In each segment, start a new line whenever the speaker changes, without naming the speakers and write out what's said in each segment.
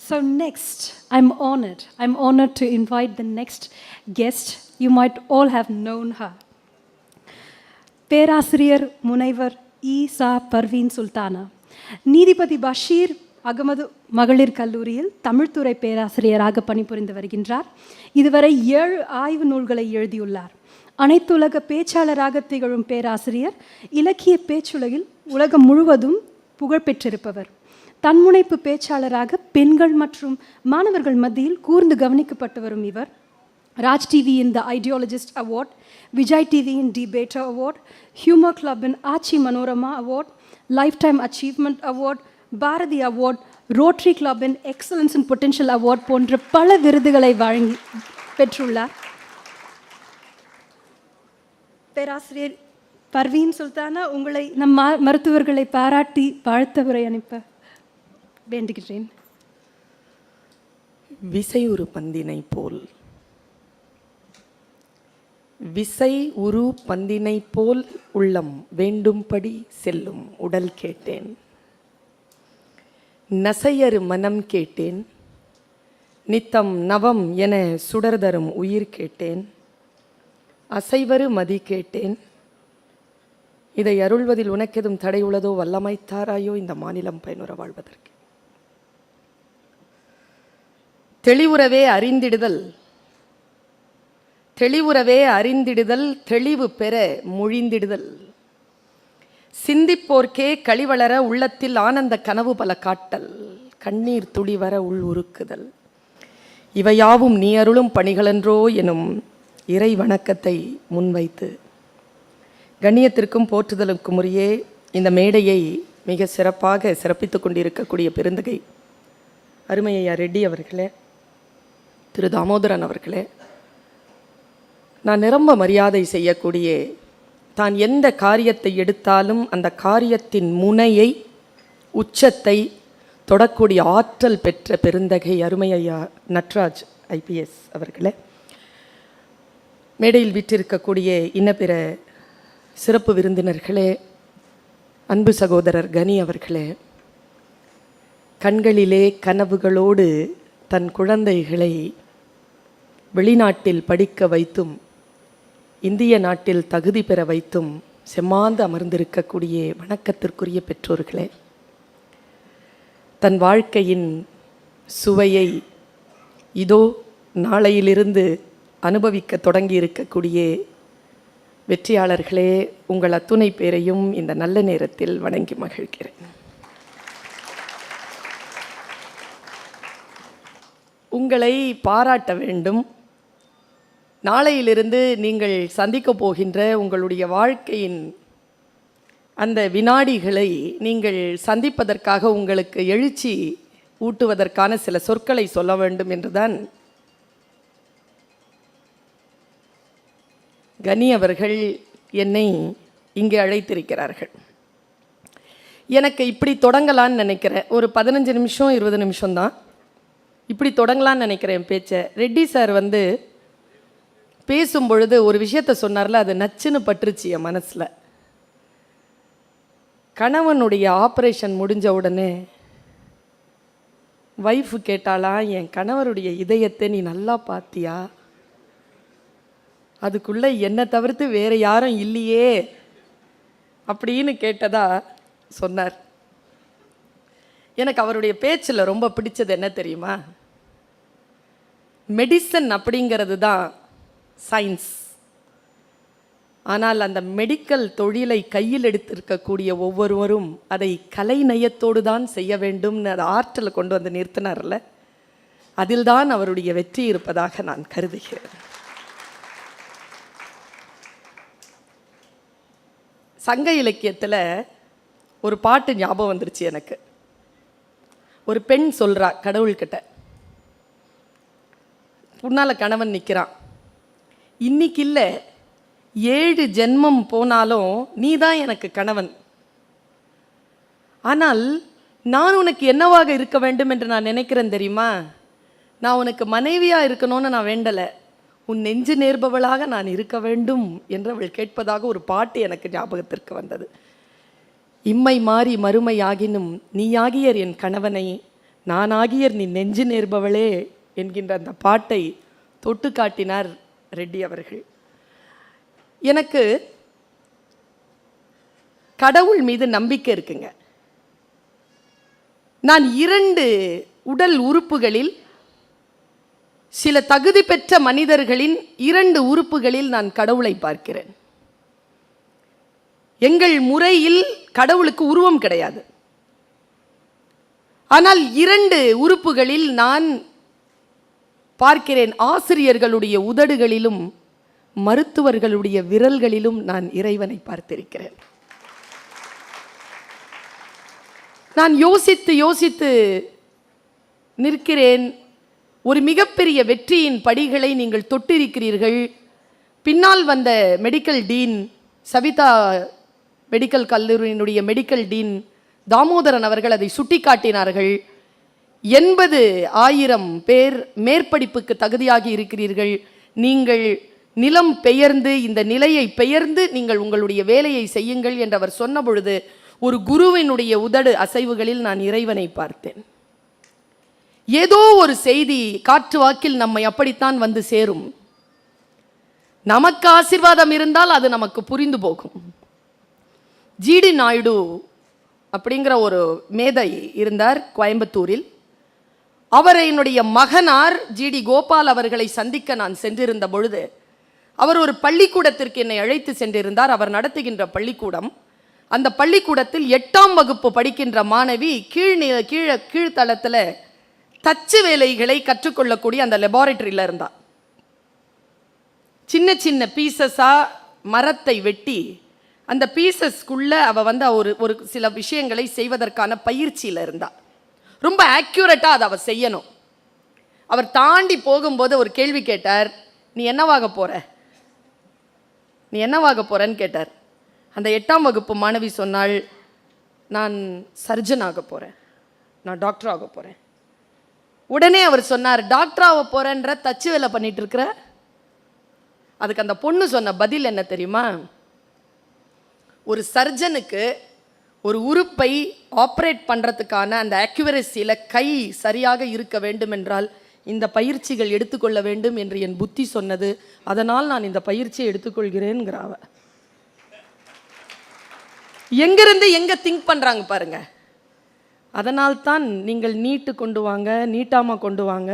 So next, I'm honored to invite the next guest. You might all have known her. பேராசிரியர் முனைவர் ஈசா பர்வீன் சுல்தானா நீதிபதி பஷீர் அகமது மகளிர் கல்லூரியில் தமிழ்துறை பேராசிரியராக பணிபுரிந்து வருகின்றார். இதுவரை 7 ஆய்வு நூல்களை எழுதியுள்ளார். அனைத்துலக பேச்சாளராக திகழும் பேராசிரியர் இலக்கிய பேச்சுலகில் உலகம் முழுவதும் புகழ்பெற்றிருப்பவர். தன்முனைப்பு பேச்சாளராக பெண்கள் மற்றும் மாணவர்கள் மத்தியில் கூர்ந்து கவனிக்கப்பட்டு வரும் இவர் ராஜ் டிவியின் த ஐடியாலஜிஸ்ட் அவார்ட், விஜய் டிவியின் டிபேட்டர் அவார்ட், ஹியூமர் கிளப்பின் Aachi Manorama award, life time achievement award, Bharathi award, rotary கிளப்பின் எக்ஸலன்ஸ் இன் பொட்டென்ஷியல் அவார்ட் போன்ற பல விருதுகளை பெற்றுள்ளார். பேராசிரியர் பர்வீன் சுல்தானா, உங்களை நம் மருத்துவர்களை பாராட்டி வாழ்த்தவரை அனுப்ப வேண்டுகிறேன்.
விசை உரு பந்தினை போல் விசை உரு பந்தினை போல் உள்ளம் வேண்டும்படி செல்லும் உடல் கேட்டேன், நசையறு மனம் கேட்டேன், நித்தம் நவம் என சுடர்தரும் உயிர் கேட்டேன், அசைவரு மதி கேட்டேன், இதை அருள்வதில் உனக்கெதும் தடை உள்ளதோ வல்லமைத்தாராயோ இந்த மாநிலம் பயனுற வாழ்வதற்கு. தெளிவுறவே அறிந்திடுதல் தெளிவுறவே அறிந்திடுதல், தெளிவு பெற மொழிந்திடுதல், சிந்திப்போர்க்கே களிவளர உள்ளத்தில் ஆனந்த கனவு பல காட்டல், கண்ணீர் துளிவர உள் உருக்குதல், இவையாவும் நீ அருளும் பணிகளென்றோ எனும் இறை வணக்கத்தை முன்வைத்து கண்ணியத்திற்கும் போற்றுதலுக்கும் உரிய இந்த மேடையை மிக சிறப்பாக சிறப்பித்து கொண்டிருக்கக்கூடிய பெருந்தகை அருமையா ரெட்டி அவர்களே, திரு தாமோதரன் அவர்களே, நான் நிரம்ப மரியாதை செய்யக்கூடிய, தான் எந்த காரியத்தை எடுத்தாலும் அந்த காரியத்தின் முனையை உச்சத்தை தொடக்கூடிய ஆற்றல் பெற்ற பெருந்தகை அருமையா நட்ராஜ் ஐபிஎஸ் அவர்களே, மேடையில் விற்றிருக்கக்கூடிய இன்னபிற சிறப்பு விருந்தினர்களே, அன்பு சகோதரர் கனி அவர்களே, கண்களிலே கனவுகளோடு தன் குழந்தைகளை வெளிநாட்டில் படிக்க வைத்தும் இந்திய நாட்டில் தகுதி பெற வைத்தும் செம்மாந்து அமர்ந்திருக்கக்கூடிய வணக்கத்திற்குரிய பெற்றோர்களே, தன் வாழ்க்கையின் சுவையை இதோ நாளையிலிருந்து அனுபவிக்க தொடங்கி இருக்கக்கூடிய வெற்றியாளர்களே, உங்கள் அத்துணை பேரையும் இந்த நல்ல நேரத்தில் வணங்கி மகிழ்கிறேன். உங்களை பாராட்ட வேண்டும். நாளையிலிருந்து நீங்கள் சந்திக்க போகின்ற உங்களுடைய வாழ்க்கையின் அந்த வினாடிகளை நீங்கள் சந்திப்பதற்காக உங்களுக்கு எழுச்சி ஊட்டுவதற்கான சில சொற்களை சொல்ல வேண்டும் என்றுதான் கனி அவர்கள் என்னை இங்கே அழைத்திருக்கிறார்கள். எனக்கு இப்படி தொடங்கலான்னு நினைக்கிறேன். ஒரு 15 நிமிஷம் 20 நிமிஷம்தான் இப்படி தொடங்கலான்னு நினைக்கிறேன் பேச்சை. ரெட்டி சார் பேசும் பொழுது ஒரு விஷயத்த சொன்னார்ல, அது நச்சுன்னு பட்டுருச்சு என் மனசில். கணவனுடைய ஆப்ரேஷன் முடிஞ்ச உடனே வைஃபு கேட்டாளா, என் கணவருடைய இதயத்தை நீ நல்லா பார்த்தியா, அதுக்குள்ளே என்னை தவிர்த்து வேறு யாரும் இல்லையே அப்படின்னு கேட்டதா சொன்னார். எனக்கு அவருடைய பேச்சில் ரொம்ப பிடிச்சது என்ன தெரியுமா, மெடிசன் அப்படிங்கிறது தான் சயின்ஸ். ஆனால் அந்த மெடிக்கல் தொழிலை கையில் எடுத்திருக்கக்கூடிய ஒவ்வொருவரும் அதை கலை நயத்தோடு தான் செய்ய வேண்டும்னு அதை ஆற்றலை கொண்டு வந்து நிறுத்தினார்ல, அதில்தான் அவருடைய வெற்றி இருப்பதாக நான் கருதுகிறேன். சங்க இலக்கியத்தில் ஒரு பாட்டு ஞாபகம் வந்துருச்சு எனக்கு. ஒரு பெண் சொல்கிறா கடவுள்கிட்ட, முன்னால் கணவன் நிற்கிறான், இன்னைக்கு இல்லை 7 ஜென்மம் போனாலும் நீ தான் எனக்கு கணவன், ஆனால் நான் உனக்கு என்னவாக இருக்க வேண்டும் என்று நான் நினைக்கிறேன் தெரியுமா, நான் உனக்கு மனைவியாக இருக்கணும்னு நான் வேண்டலை, உன் நெஞ்சு நேர்பவளாக நான் இருக்க வேண்டும் என்று அவள் கேட்பதாக ஒரு பாட்டு எனக்கு ஞாபகத்திற்கு வந்தது. இம்மை மாறி மறுமை ஆகினும் நீயாகியர் என் கணவனை, நானாகிய நீ நெஞ்சு நேர்பவளே என்கின்ற அந்த பாட்டை தொட்டு காட்டினார் ரெட்டி அவர்கள். எனக்கு கடவுள் மீது நம்பிக்கை இருக்குங்க. நான் 2 உடல் உறுப்புகளில், சில தகுதி பெற்ற மனிதர்களின் 2 உறுப்புகளில் நான் கடவுளை பார்க்கிறேன். எங்கள் முறையில் கடவுளுக்கு உருவம் கிடையாது. ஆனால் 2 உறுப்புகளில் நான் பார்க்கிறேன். ஆசிரியர்களுடைய உதடுகளிலும் மருத்துவர்களுடைய விரல்களிலும் நான் இறைவனை பார்த்திருக்கிறேன். நான் யோசித்து யோசித்து நிற்கிறேன். ஒரு மிகப்பெரிய வெற்றியின் படிகளை நீங்கள் தொட்டிருக்கிறீர்கள். பின்னால் வந்த மெடிக்கல் டீன், சவிதா மெடிக்கல் கல்லூரியினுடைய மெடிக்கல் டீன் தாமோதரன் அவர்கள் அதை சுட்டி காட்டினார்கள். 80,000 பேர் மேற்படிப்புக்கு தகுதியாகி இருக்கிறீர்கள். நீங்கள் நிலம் பெயர்ந்து, இந்த நிலையை பெயர்ந்து நீங்கள் உங்களுடைய வேலையை செய்யுங்கள் என்று அவர் சொன்ன பொழுது, ஒரு குருவினுடைய உதடு அசைவுகளில் நான் இறைவனை பார்த்தேன். ஏதோ ஒரு செய்தி காற்று வாக்கில் நம்மை அப்படித்தான் வந்து சேரும். நமக்கு ஆசீர்வாதம் இருந்தால் அது நமக்கு புரிந்து போகும். ஜிடி நாயுடு அப்படிங்கிற ஒரு மேதை இருந்தார் கோயம்புத்தூரில். அவரை என்னுடைய மகனார் ஜிடி கோபால் அவர்களை சந்திக்க நான் சென்றிருந்த பொழுது, அவர் ஒரு பள்ளிக்கூடத்திற்கு என்னை அழைத்து சென்றிருந்தார். அவர் நடத்துகின்ற பள்ளிக்கூடம். அந்த பள்ளிக்கூடத்தில் 8ஆம் வகுப்பு படிக்கின்ற மாணவி கீழ்த்தளத்தில் தச்சு வேலைகளை கற்றுக்கொள்ளக்கூடிய அந்த லெபார்டரியில் இருந்தார். சின்ன சின்ன பீசஸாக மரத்தை வெட்டி அந்த பீசஸ்க்குள்ள ஒரு சில விஷயங்களை செய்வதற்கான பயிற்சியில் இருந்தார். ரொம்ப ஆக்யூரேட்டாக அதை அவள் செய்யணும். அவர் தாண்டி போகும்போது ஒரு கேள்வி கேட்டார், நீ என்னவாக போறன்னு கேட்டார். அந்த 8ஆம் வகுப்பு மாணவி சொன்னாள், நான் சர்ஜன் ஆக போகிறேன், நான் டாக்டர் ஆக போகிறேன். உடனே அவர் சொன்னார், டாக்டர் ஆக போகிறேன்ற தச்சு வேலை பண்ணிட்டு இருக்கிற. அதுக்கு அந்த பொண்ணு சொன்ன பதில் என்ன தெரியுமா? ஒரு சர்ஜனுக்கு ஒரு உறுப்பை ஆப்ரேட் பண்ணுறதுக்கான அந்த ஆக்யூரசியில் கை சரியாக இருக்க வேண்டும் என்றால் இந்த பயிற்சிகள் எடுத்துக்கொள்ள வேண்டும் என்று என் புத்தி சொன்னது. அதனால் நான் இந்த பயிற்சியை எடுத்துக்கொள்கிறேன்ங்கிறாவ. எங்கிருந்து எங்கே திங்க் பண்ணுறாங்க பாருங்க. அதனால்தான் நீங்கள் நீட்டு கொண்டு வாங்க, நீட்டாமல் கொண்டு வாங்க,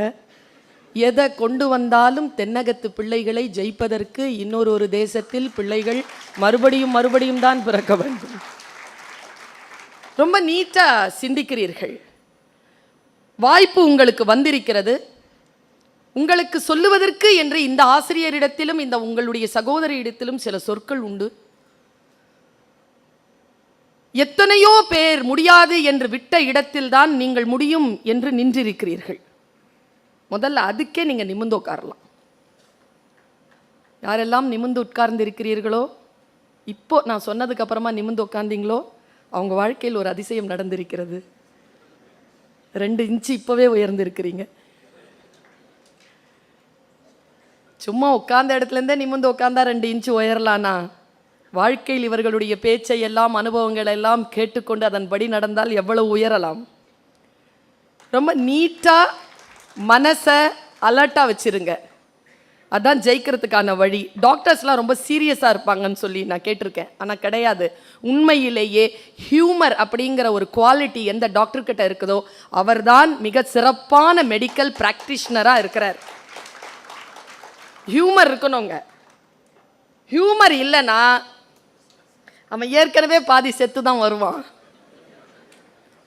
எதை கொண்டு வந்தாலும் தென்னகத்து பிள்ளைகளை ஜெயிப்பதற்கு இன்னொரு தேசத்தில் பிள்ளைகள் மறுபடியும் தான் பிறக்க வேண்டும். ரொம்ப நீட்டாக சிந்திக்கிறீர்கள். வாய்ப்பு உங்களுக்கு வந்திருக்கிறது. உங்களுக்கு சொல்லுவதற்கு என்று இந்த ஆசிரியரிடத்திலும் இந்த உங்களுடைய சகோதரியிடத்திலும் சில சொற்கள் உண்டு. எத்தனையோ பேர் முடியாது என்று விட்ட இடத்தில்தான் நீங்கள் முடியும் என்று நின்றிருக்கிறீர்கள். முதல்ல அதுக்கே நீங்கள் நிமிர்ந்து உட்காரலாம். யாரெல்லாம் நிமிர்ந்து உட்கார்ந்து இருக்கிறீர்களோ, இப்போ நான் சொன்னதுக்கு அப்புறமா நிமிர்ந்து உட்கார்ந்தீங்களோ, அவங்க வாழ்க்கையில் ஒரு அதிசயம் நடந்திருக்கிறது. 2 இன்ச்சு இப்போவே உயர்ந்திருக்கிறீங்க. சும்மா உட்கார்ந்த இடத்துலேருந்தே நிமிர்ந்து உட்கார்ந்தா 2 இன்ச்சு உயரலானா, வாழ்க்கையில் இவர்களுடைய பேச்சை எல்லாம், அனுபவங்கள் எல்லாம் கேட்டுக்கொண்டு அதன்படி நடந்தால் எவ்வளவு உயரலாம். ரொம்ப நீட்டாக மனசை அலர்ட்டாக வச்சுருங்க. அதான் ஜெயிக்கிறதுக்கான வழி. டாக்டர்ஸ்லாம் ரொம்ப சீரியஸாக இருப்பாங்கன்னு சொல்லி நான் கேட்டிருக்கேன். ஆனால் கிடையாது. உண்மையிலேயே ஹியூமர் அப்படிங்கிற ஒரு குவாலிட்டி எந்த டாக்டர்கிட்ட இருக்குதோ அவர்தான் மிக சிறப்பான மெடிக்கல் ப்ராக்டிஷனராக இருக்கிறார். ஹியூமர் இருக்கணுங்க. ஹியூமர் இல்லைன்னா அவன் ஏற்கனவே பாதி செத்து தான் வருவான்.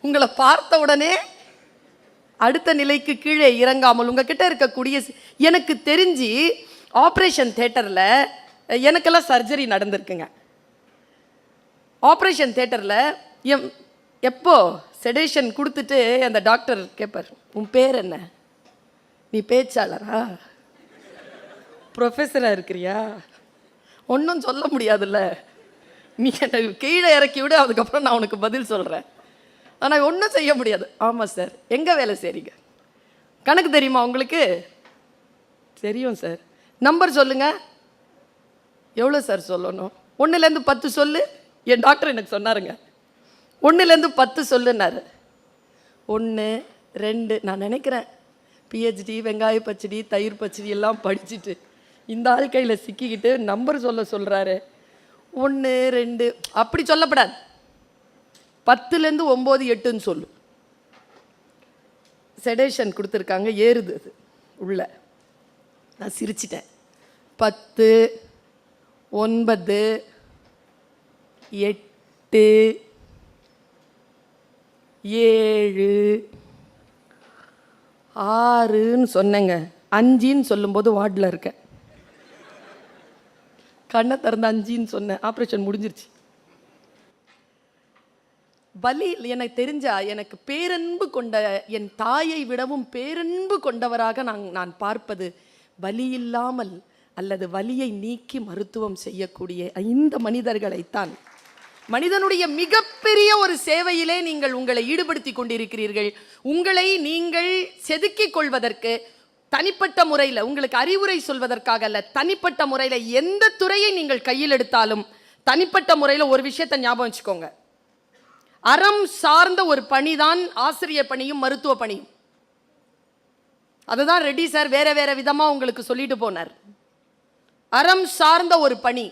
உங்களை பார்த்த உடனே அடுத்த நிலைக்கு கீழே இறங்காமல் உங்ககிட்ட இருக்கக்கூடிய, எனக்கு தெரிஞ்சு ஆப்ரேஷன் தேட்டரில் எனக்கெல்லாம் சர்ஜரி நடந்திருக்குங்க. ஆப்ரேஷன் தேட்டரில் எப்போ செடேஷன் கொடுத்துட்டு அந்த டாக்டர் கேட்பார், உன் பேர் என்ன? நீ பேச்சாளரா, ப்ரொஃபஸராக இருக்கிறியா? ஒன்றும் சொல்ல முடியாதுல்ல, நீ என்னை கீழே இறக்கி விடு, அதுக்கப்புறம் நான் உனக்கு பதில் சொல்கிறேன். ஆனால் ஒன்றும் செய்ய முடியாது. ஆமாம் சார், எங்கே வேலை செய்றீங்க? கணக்கு தெரியுமா உங்களுக்கு? தெரியும் சார். நம்பர் சொல்லுங்கள். எவ்வளோ சார் சொல்லணும்? 1லேருந்து 10 சொல்லு. என் டாக்டர் எனக்கு சொன்னாருங்க, 1லேருந்து 10 சொல்லுன்னாரு. 1, 2 நான் நினைக்கிறேன் பிஹெச்டி வெங்காய பச்சடி தயிர் பச்சடி எல்லாம் படிச்சுட்டு இந்த ஆள் கையில் சிக்கிக்கிட்டு நம்பர் சொல்கிறாரு. 1 2 அப்படி சொல்லப்படாது. 10லேருந்து 9 8ன்னு சொல்லு. செடேஷன் கொடுத்துருக்காங்க, ஏறுது அது உள்ள. நான் சிரிச்சிட்டேன். 10 9 8 7 6ன்னு சொன்னேங்க. 5ன்னு சொல்லும்போது வார்டில் இருக்கேன். கண்ணை திறந்து 5ன்னு சொன்னேன். ஆப்ரேஷன் முடிஞ்சிருச்சு. பலி எனக்கு தெரிஞ்சா எனக்கு பேரன்பு கொண்ட என் தாயை விடவும் பேரன்பு கொண்டவராக நான் பார்ப்பது வலி இல்லாமல் அல்லது வலியை நீக்கி மருத்துவம் செய்யக்கூடிய இந்த மனிதர்களைத்தான். மனிதனுடைய மிகப்பெரிய ஒரு சேவையிலே நீங்கள் உங்களை ஈடுபடுத்தி கொண்டிருக்கிறீர்கள். உங்களை நீங்கள் செதுக்கிக் கொள்வதற்கு தனிப்பட்ட முறையில், உங்களுக்கு அறிவுரை சொல்வதற்காக அல்ல, தனிப்பட்ட முறையில் எந்த துறையை நீங்கள் கையில் எடுத்தாலும் தனிப்பட்ட முறையில் ஒரு விஷயத்தை ஞாபகம் வச்சுக்கோங்க. அறம் சார்ந்த ஒரு பணிதான் ஆசிரியர் பணியும் மருத்துவ பணியும். அதுதான் ரெட்டி சார் வேற வேற விதமாக உங்களுக்கு சொல்லிட்டு போனார். அறம் சார்ந்த ஒரு பணி.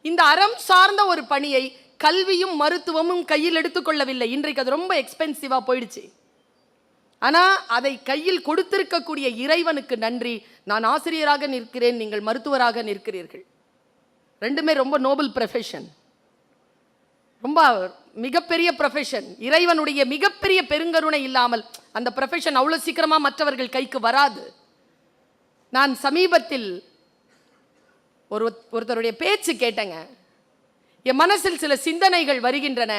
இந்த அறம் சார்ந்த ஒரு பணியை கல்வியும் மருத்துவமும் கையில் எடுத்துக்கொள்ளவில்லை. இன்றைக்கு அது ரொம்ப எக்ஸ்பென்சிவாக போயிடுச்சு. ஆனால் அதை கையில் கொடுத்திருக்கக்கூடிய இறைவனுக்கு நன்றி. நான் ஆசிரியராக நிற்கிறேன், நீங்கள் மருத்துவராக நிற்கிறீர்கள். ரெண்டுமே ரொம்ப நோபல் ப்ரொஃபஷன், ரொம்ப மிகப்பெரிய ப்ரொஃபஷன். இறைவனுடைய மிகப்பெரிய பெருங்கருணை இல்லாமல் அந்த ப்ரொஃபஷன் அவ்வளோ சீக்கிரமாக மற்றவர்கள் கைக்கு வராது. நான் சமீபத்தில் ஒருத்தருடைய பேச்சு கேட்டேங்க. என் மனசில் சில சிந்தனைகள் வருகின்றன.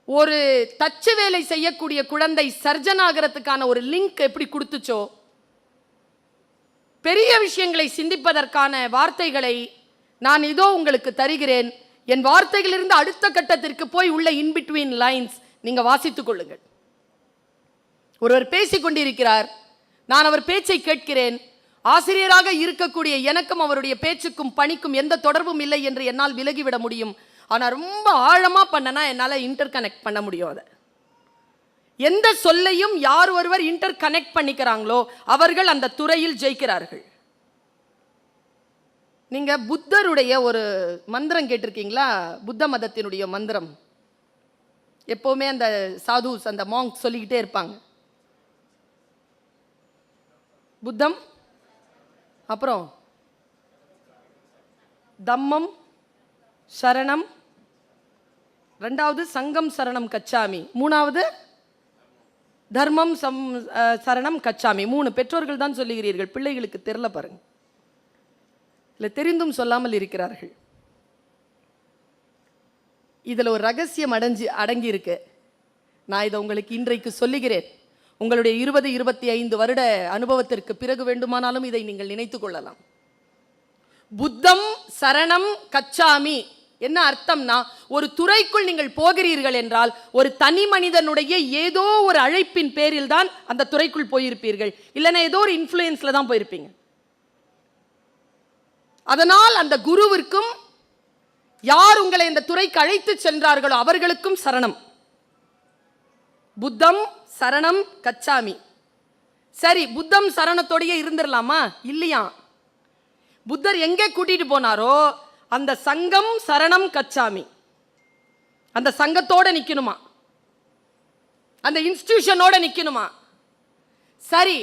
ஒரு தச்சு வேலை செய்யக்கூடிய குழந்தை சர்ஜன் ஆகிறதுக்கான ஒரு லிங்க் எப்படி கொடுத்துச்சோ, பெரிய விஷயங்களை சிந்திப்பதற்கான வார்த்தைகளை நான் இதோ உங்களுக்கு தருகிறேன். என் வார்த்தைகளிலிருந்து அடுத்த கட்டத்திற்கு போய் உள்ள இன்பிட்வீன் லைன்ஸ் நீங்க வாசித்துக் கொள்ளுங்கள். ஒருவர் பேசிக் கொண்டிருக்கிறார், நான் அவர் பேச்சை கேட்கிறேன். ஆசிரியராக இருக்கக்கூடிய எனக்கும் அவருடைய பேச்சுக்கும் பணிக்கும் எந்த தொடர்பும் இல்லை என்று என்னால் விலகிவிட முடியும். ஆனால் ரொம்ப ஆழமா பண்ணனா என்னால் இன்டர் கனெக்ட் பண்ண முடியும். அதை எந்த சொல்லையும் யார் ஒருவர் இன்டர் கனெக்ட் பண்ணிக்கிறாங்களோ அவர்கள் அந்த துறையில் ஜெயிக்கிறார்கள். நீங்க புத்தருடைய ஒரு மந்திரம் கேட்டிருக்கீங்களா? புத்த மதத்தினுடைய மந்திரம் எப்பவுமே அந்த சாதுஸ், அந்த மாங்க் சொல்லிக்கிட்டே இருப்பாங்க. புத்தம், அப்புறம் தம்மம் சரணம், ரெண்டாவது சங்கம் சரணம் கச்சாமி, மூணாவது தர்மம் சரணம் கச்சாமி. 3 பெற்றோர்கள் தான் சொல்லுகிறீர்கள், பிள்ளைகளுக்கு தெரியல பாருங்க, இல்லை தெரிந்தும் சொல்லாமல் இருக்கிறார்கள். இதில் ஒரு ரகசியம் அடங்கி இருக்கு. நான் இதை உங்களுக்கு இன்றைக்கு சொல்லுகிறேன். உங்களுடைய 20-25 வருட அனுபவத்திற்கு பிறகு வேண்டுமானாலும் இதை நீங்கள் நினைத்து கொள்ளலாம். புத்தம் சரணம் கச்சாமி என்ன அர்த்தம்னா, ஒரு துறைக்குள் நீங்கள் போகிறீர்கள் என்றால் ஒரு தனி மனிதனுடைய ஏதோ ஒரு அழைப்பின் பேரில் தான் அந்த துறைக்குள் போயிருப்பீர்கள், இல்லைன்னா ஏதோ ஒரு இன்ஃப்ளூயன்ஸ்ல தான் போயிருப்பீங்க. அதனால் அந்த குருவிற்கும் யார் உங்களை இந்த துறைக்கு அழைத்து சென்றார்களோ அவர்களுக்கும் சரணம். புத்தம் சரணம் கச்சாமி. சரி, புத்தம் சரணத்தோடையே இருந்துடலாமா? இல்லையா. புத்தர் எங்கே கூட்டிட்டு போனாரோ அந்த சங்கம் சரணம் கச்சாமி, அந்த சங்கத்தோட நிக்கணுமா, அந்த இன்ஸ்டிடியூஷனோட நிக்கணுமா? சரி,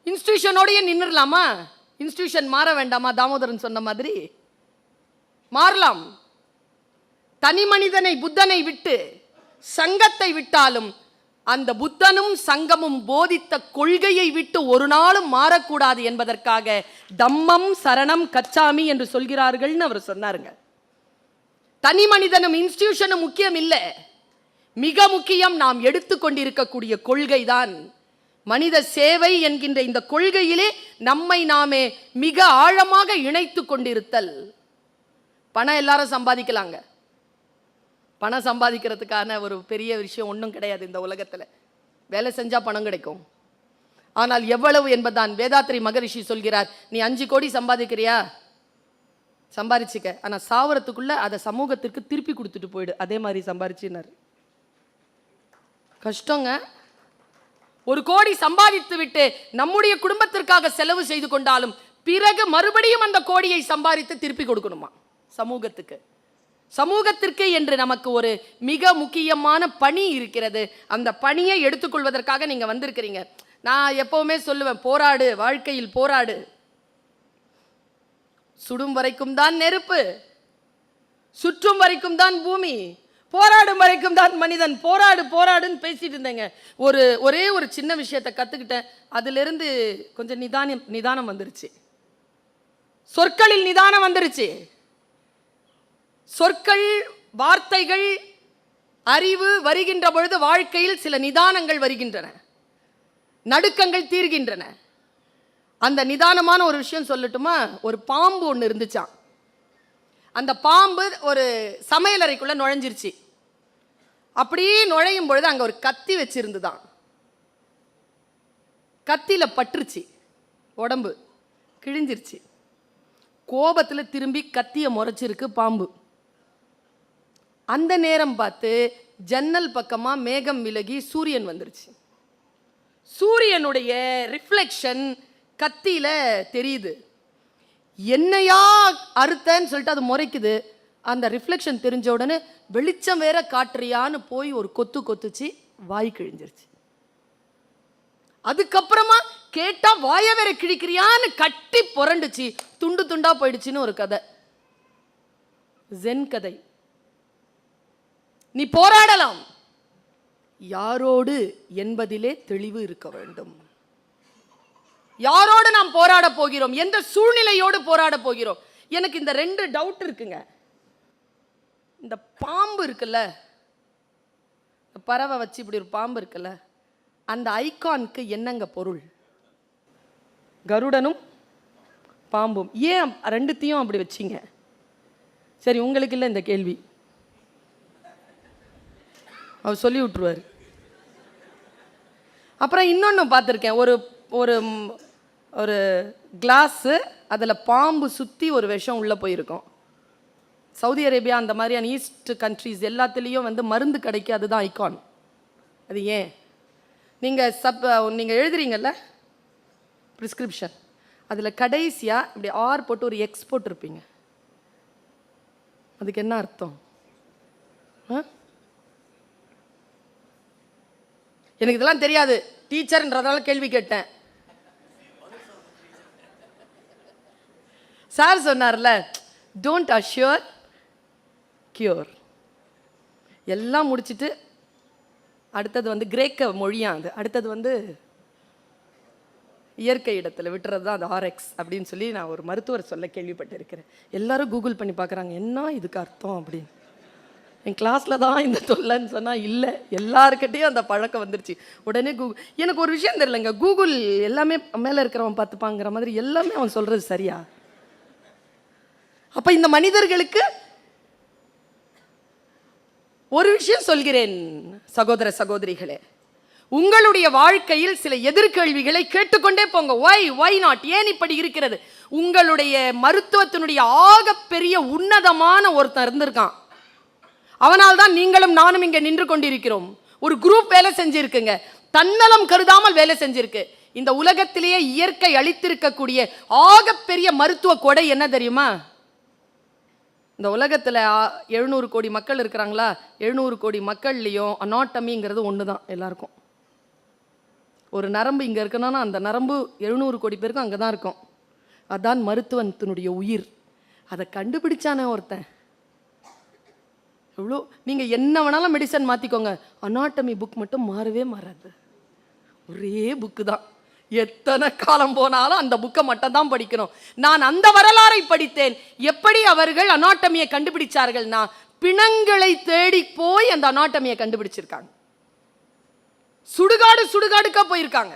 இன்ஸ்டிடியூஷனோடயே நின்றுடலாமா? இன்ஸ்டிடியூஷன் மாற வேண்டாமா? தாமோதரன் சொன்ன மாதிரி மாறலாம். தனி மனிதனை புத்தனை விட்டு சங்கத்தை விட்டாலும் அந்த புத்தனும் சங்கமும் போதித்த கொள்கையை விட்டு ஒரு நாளும் மாறக்கூடாது என்பதற்காக தம்மம் சரணம் கச்சாமி என்று சொல்கிறார்கள்னு அவர் சொன்னாருங்க. தனி மனிதனும் இன்ஸ்டிடியூஷனும் முக்கியம் இல்லை, மிக முக்கியம் நாம் எடுத்துக்கொண்டிருக்கக்கூடிய கொள்கை தான். மனித சேவை என்கின்ற இந்த கொள்கையிலே நம்மை நாமே மிக ஆழமாக இணைத்து கொண்டிருத்தல். பணம் எல்லாரும் சம்பாதிக்கலாங்க, பணம் சம்பாதிக்கிறதுக்கான ஒரு பெரிய விஷயம் ஒன்றும் கிடையாது இந்த உலகத்தில். வேலை செஞ்சால் பணம் கிடைக்கும், ஆனால் எவ்வளவு என்பதுதான். வேதாத்ரி மகரிஷி சொல்கிறார், நீ 5 கோடி சம்பாதிக்கிறியா, சம்பாதிச்சுக்க, ஆனால் சாவரத்துக்குள்ள அதை சமூகத்திற்கு திருப்பி கொடுத்துட்டு போயிடு, அதே மாதிரி சம்பாதிச்சினார். கஷ்டங்க. 1 கோடி சம்பாதித்து விட்டு நம்முடைய குடும்பத்திற்காக செலவு செய்து கொண்டாலும் பிறகு மறுபடியும் அந்த கோடியை சம்பாதித்து திருப்பி கொடுக்கணுமா சமூகத்துக்கு. சமூகத்திற்கு என்று நமக்கு ஒரு மிக முக்கியமான பணி இருக்கிறது. அந்த பணியை எடுத்துக்கொள்வதற்காக நீங்க வந்திருக்கிறீங்க. நான் எப்பவுமே சொல்லுவேன், போராடு, வாழ்க்கையில் போராடு. சுடும் வரைக்கும் தான் நெருப்பு, சுற்றும் வரைக்கும் தான் பூமி, போராடும் வரைக்கும் தான் மனிதன். போராடு போராடுன்னு பேசிட்டு இருந்தேங்க. ஒரே ஒரு சின்ன விஷயத்தை கத்துக்கிட்டேன். அதிலிருந்து கொஞ்சம் நிதானம் வந்துருச்சு. சொற்களில் நிதானம் வந்துருச்சு. சொற்கள், வார்த்தைகள், அறிவு வருகின்ற பொழுது வாழ்க்கையில் சில நிதானங்கள் வருகின்றன, நடுக்கங்கள் தீர்கின்றன. அந்த நிதானமான ஒரு விஷயம் சொல்லட்டுமா? ஒரு பாம்பு ஒன்று இருந்துச்சான். அந்த பாம்பு ஒரு சமையலறைக்குள்ள நுழைஞ்சிருச்சு. அப்படியே நுழையும் பொழுது அங்க ஒரு கத்தி வச்சிருந்துதான். கத்தியில பட்டுருச்சு, உடம்பு கிழிஞ்சிருச்சு. கோபத்தில் திரும்பி கத்திய முறைச்சிருக்கு பாம்பு. அந்த நேரம் பார்த்து ஜன்னல் பக்கமா மேகம் விலகி சூரியன் வந்துருச்சு. சூரியனுடைய ரிஃப்ளெக்ஷன் கத்தியில தெரியுது. என்னையா அறுத்தன்னு சொல்லிட்டு அது முறைக்குது. அந்த ரிஃப்ளெக்ஷன் தெரிஞ்ச உடனே வெளிச்சம் வேற காட்டுறியான்னு போய் ஒரு கொத்து கொத்துச்சு, வாய் கிழிஞ்சிருச்சு. அதுக்கப்புறமா கேட்டா வாய வேற கிழிக்கிறியான்னு கட்டி புரண்டுச்சு, துண்டு துண்டா போயிடுச்சுன்னு ஒரு கதை, ஜென் கதை. நீ போராடலாம், யாரோடு என்பதிலே தெளிவு இருக்க வேண்டும். யாரோடு நாம் போராட போகிறோம், எந்த சூழ்நிலையோடு போராட போகிறோம். எனக்கு இந்த 2 டவுட் இருக்குங்க. இந்த பாம்பு இருக்குல்ல, பறவை வச்சு இப்படி ஒரு பாம்பு இருக்குல்ல, அந்த ஐகானுக்கு என்னங்க பொருள்? கருடனும் பாம்பும் ஏன் 2த்தையும் அப்படி வச்சிங்க? சரி, உங்களுக்கு இல்லை இந்த கேள்வி, அவர் சொல்லி விட்டுருவார். அப்புறம் இன்னொன்று பார்த்துருக்கேன், ஒரு ஒரு ஒரு கிளாஸு, அதில் பாம்பு சுற்றி ஒரு விஷம் உள்ளே போயிருக்கும். சவுதி அரேபியா அந்த மாதிரியான ஈஸ்ட் கண்ட்ரீஸ் எல்லாத்துலேயும் மருந்து கிடைக்கு, அதுதான் ஐகான். அது ஏன்? நீங்கள் எழுதுறீங்கல்ல ப்ரிஸ்கிரிப்ஷன், அதில் கடைசியாக இப்படி ஆர் போட்டு ஒரு எக்ஸ் போட்டிருப்பீங்க. அதுக்கு என்ன அர்த்தம்? எனக்கு இதெல்லாம் தெரியாது, டீச்சர்ன்றதால கேள்வி கேட்டேன். சார் சொன்னார்ல, டோன்ட் அஷ்யூர் கியூர். எல்லாம் முடிச்சுட்டு அடுத்தது கிரேக்க மொழியா, அது அடுத்தது இயற்கை இடத்துல விட்டுறது தான் அது ஆர்எக்ஸ் அப்படின்னு சொல்லி நான் ஒரு மருத்துவர் சொல்ல கேள்விப்பட்டிருக்கிறேன். எல்லாரும் கூகுள் பண்ணி பார்க்குறாங்க, என்ன இதுக்கு அர்த்தம் அப்படின்னு. என் கிளாஸில் தான் இந்த தொல்லைன்னு சொன்னால் இல்லை, எல்லாருக்கிட்டையும் அந்த பழக்கம் வந்துருச்சு. உடனே கூகுள். எனக்கு ஒரு விஷயம் தெரியலங்க, கூகுள் எல்லாமே மேலே இருக்கிறவன் பார்த்துப்பாங்கிற மாதிரி எல்லாமே அவன் சொல்கிறது சரியா? அப்போ இந்த மனிதர்களுக்கு ஒரு விஷயம் சொல்கிறேன் சகோதர சகோதரிகளே, உங்களுடைய வாழ்க்கையில் சில எதிர்கேள்விகளை கேட்டுக்கொண்டே போங்க. ஒய் நாட், ஏன் இப்படி இருக்கிறது? உங்களுடைய மருத்துவத்தினுடைய ஆகப்பெரிய உன்னதமான ஒருத்தன் இருந்திருக்கான், அவனால் தான் நீங்களும் நானும் இங்கே நின்று கொண்டிருக்கிறோம். ஒரு குரூப் வேலை செஞ்சிருக்குங்க, தன்னலம் கருதாமல் வேலை செஞ்சிருக்கு. இந்த உலகத்திலேயே இயற்கை அளித்திருக்கக்கூடிய ஆகப்பெரிய மருத்துவ கொடை என்ன தெரியுமா? இந்த உலகத்தில் 700 கோடி மக்கள் இருக்கிறாங்களா, 700 கோடி மக்கள்லையும் அனாட்டமிங்கிறது ஒன்று தான் எல்லாருக்கும். ஒரு நரம்பு இங்கே இருக்கணும்னா அந்த நரம்பு 700 கோடி பேருக்கும் அங்கே தான் இருக்கும். அதான் மருத்துவத்தினுடைய உயிர். அதை கண்டுபிடிச்சானே ஒருத்தன். எவ்வளோ நீங்கள் என்ன வேணாலும் மெடிசன் மாற்றிக்கோங்க, அனாட்டமி புக் மட்டும் மாறவே மாறாது. ஒரே புக்கு தான், எத்தனை காலம் போனாலும் அந்த புக்கை மட்டும் தான் படிக்கணும். நான் அந்த வரலாறை படித்தேன். எப்படி அவர்கள் அனாட்டமியை கண்டுபிடிச்சார்கள்னா, பிணங்களை தேடி போய் அந்த அனாட்டமியை கண்டுபிடிச்சிருக்காங்க. சுடுகாடுக்கா போயிருக்காங்க.